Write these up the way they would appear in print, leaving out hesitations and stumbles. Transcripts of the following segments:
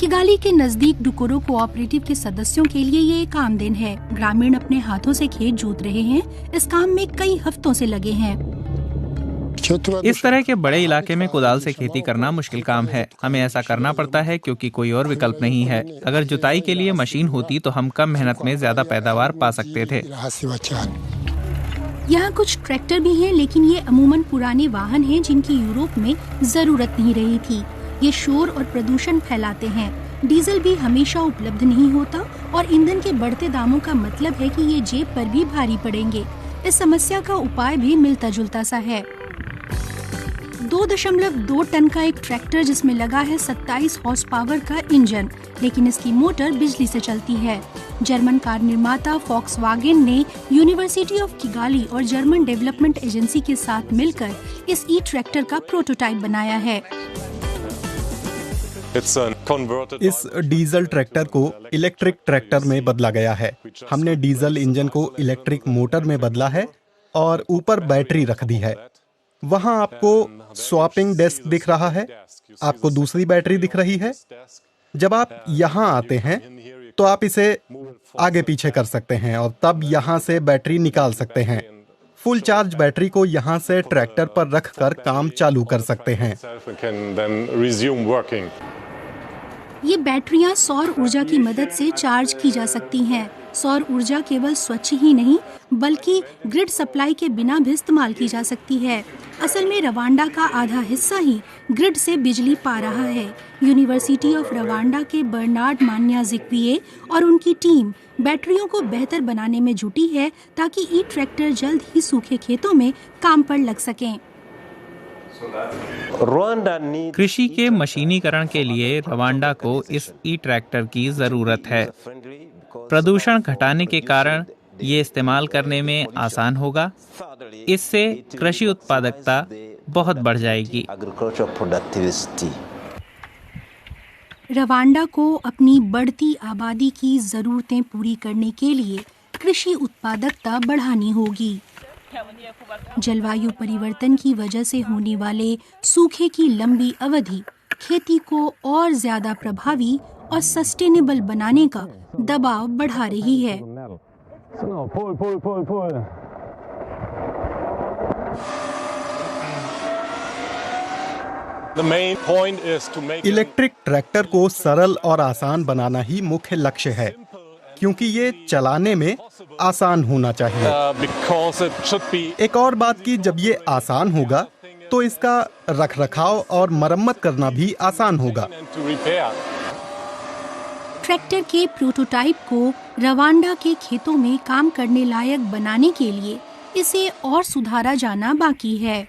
Kigali के नजदीक डुकोरो cooperative के सदस्यों के लिए ये एक आम दिन है। ग्रामीण अपने हाथों से खेत जोत रहे हैं। इस काम में कई हफ्तों से लगे हैं। इस तरह के बड़े इलाके में कुदाल से खेती करना मुश्किल काम है। हमें ऐसा करना पड़ता है क्योंकि कोई और विकल्प नहीं है। अगर जुताई के लिए मशीन होती तो हम कम मेहनत में ज्यादा पैदावार पा सकते थे। यहाँ कुछ ट्रैक्टर भी हैं, लेकिन ये अमूमन पुराने वाहन हैं जिनकी यूरोप में जरूरत नहीं रही थी। ये शोर और प्रदूषण फैलाते हैं। डीजल भी हमेशा उपलब्ध नहीं होता और ईंधन के बढ़ते दामों का मतलब है कि ये जेब पर भी भारी पड़ेंगे। इस समस्या का उपाय भी मिलता जुलता सा है। 2.2 टन का एक ट्रैक्टर जिसमें लगा है 27 हॉर्स पावर का इंजन, लेकिन इसकी मोटर बिजली से चलती है। जर्मन कार निर्माता फॉक्सवागेन ने यूनिवर्सिटी ऑफ किगाली और जर्मन डेवलपमेंट एजेंसी के साथ मिलकर इस ई ट्रैक्टर का प्रोटोटाइप बनाया है। इस डीजल ट्रैक्टर को इलेक्ट्रिक ट्रैक्टर में बदला गया है। हमने डीजल इंजन को इलेक्ट्रिक मोटर में बदला है और ऊपर बैटरी रख दी है। वहाँ आपको स्वैपिंग डेस्क दिख रहा है, आपको दूसरी बैटरी दिख रही है। जब आप यहाँ आते हैं तो आप इसे आगे पीछे कर सकते हैं और तब यहाँ से बैटरी निकाल सकते हैं। फुल चार्ज बैटरी को यहाँ से ट्रैक्टर पर रखकर काम चालू कर सकते हैं। ये बैटरियां सौर ऊर्जा की मदद से चार्ज की जा सकती हैं। सौर ऊर्जा केवल स्वच्छ ही नहीं बल्कि ग्रिड सप्लाई के बिना भी इस्तेमाल की जा सकती है। असल में रवांडा का आधा हिस्सा ही ग्रिड से बिजली पा रहा है। यूनिवर्सिटी ऑफ रवांडा के बर्नार्ड मान्याजिक्विए और उनकी टीम बैटरियों को बेहतर बनाने में जुटी है ताकि ई ट्रैक्टर जल्द ही सूखे खेतों में काम पर लग सकें। कृषि के मशीनीकरण के लिए रवांडा को इस ई ट्रैक्टर की जरूरत है। प्रदूषण घटाने के कारण ये इस्तेमाल करने में आसान होगा। इससे कृषि उत्पादकता बहुत बढ़ जाएगी। रवांडा को अपनी बढ़ती आबादी की जरूरतें पूरी करने के लिए कृषि उत्पादकता बढ़ानी होगी। जलवायु परिवर्तन की वजह से होने वाले सूखे की लंबी अवधि खेती को और ज्यादा प्रभावी और सस्टेनेबल बनाने का दबाव बढ़ा रही है। इलेक्ट्रिक ट्रैक्टर को सरल और आसान बनाना ही मुख्य लक्ष्य है, क्योंकि ये चलाने में आसान होना चाहिए। एक और बात की जब ये आसान होगा तो इसका रखरखाव और मरम्मत करना भी आसान होगा। ट्रैक्टर के प्रोटोटाइप को रवांडा के खेतों में काम करने लायक बनाने के लिए इसे और सुधारा जाना बाकी है।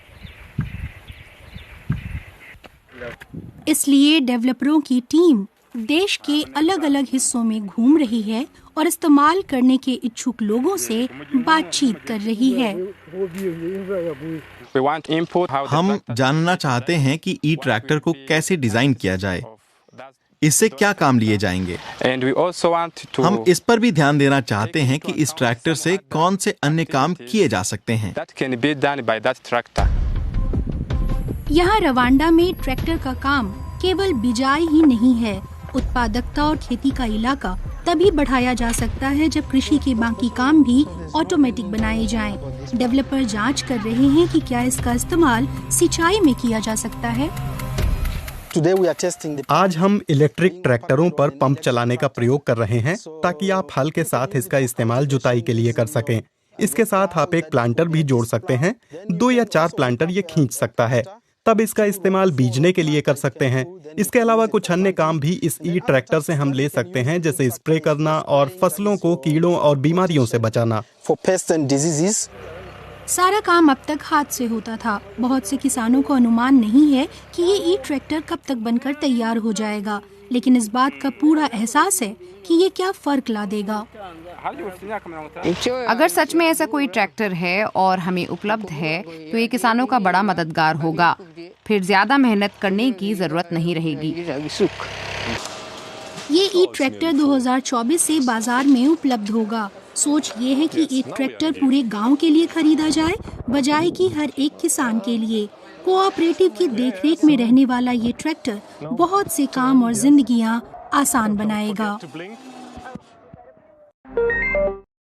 इसलिए डेवलपरों की टीम देश के अलग अलग हिस्सों में घूम रही है और इस्तेमाल करने के इच्छुक लोगों से बातचीत कर रही है। हम जानना चाहते हैं कि ई ट्रैक्टर को कैसे डिजाइन किया जाए, इससे क्या काम लिए जाएंगे। हम इस पर भी ध्यान देना चाहते हैं कि इस ट्रैक्टर से कौन से अन्य काम किए जा सकते हैं। यहाँ रवांडा में ट्रैक्टर का काम केवल बिजाई ही नहीं है। उत्पादकता और खेती का इलाका तभी बढ़ाया जा सकता है जब कृषि के बाकी काम भी ऑटोमेटिक बनाए जाएं। डेवलपर जांच कर रहे हैं कि क्या इसका इस्तेमाल सिंचाई में किया जा सकता है। आज हम इलेक्ट्रिक ट्रैक्टरों पर पंप चलाने का प्रयोग कर रहे हैं ताकि आप हल के साथ इसका इस्तेमाल जुताई के लिए कर सकें। इसके साथ आप एक प्लांटर भी जोड़ सकते हैं। 2 या 4 प्लांटर ये खींच सकता है। तब इसका इस्तेमाल बीजने के लिए कर सकते हैं। इसके अलावा कुछ अन्य काम भी इस ई ट्रैक्टर से हम ले सकते हैं, जैसे स्प्रे करना और फसलों को कीड़ों और बीमारियों से बचाना। सारा काम अब तक हाथ से होता था। बहुत से किसानों को अनुमान नहीं है कि ये ई ट्रैक्टर कब तक बनकर तैयार हो जाएगा, लेकिन इस बात का पूरा एहसास है कि ये क्या फर्क ला देगा। अगर सच में ऐसा कोई ट्रैक्टर है और हमें उपलब्ध है तो ये किसानों का बड़ा मददगार होगा। फिर ज्यादा मेहनत करने की जरूरत नहीं रहेगी। ये ई ट्रैक्टर 2024 से बाजार में उपलब्ध होगा। सोच ये है कि एक ट्रैक्टर पूरे गांव के लिए खरीदा जाए, बजाय कि हर एक किसान के लिए। कोऑपरेटिव की देखरेख में रहने वाला ये ट्रैक्टर बहुत से काम और जिंदगियां आसान बनाएगा।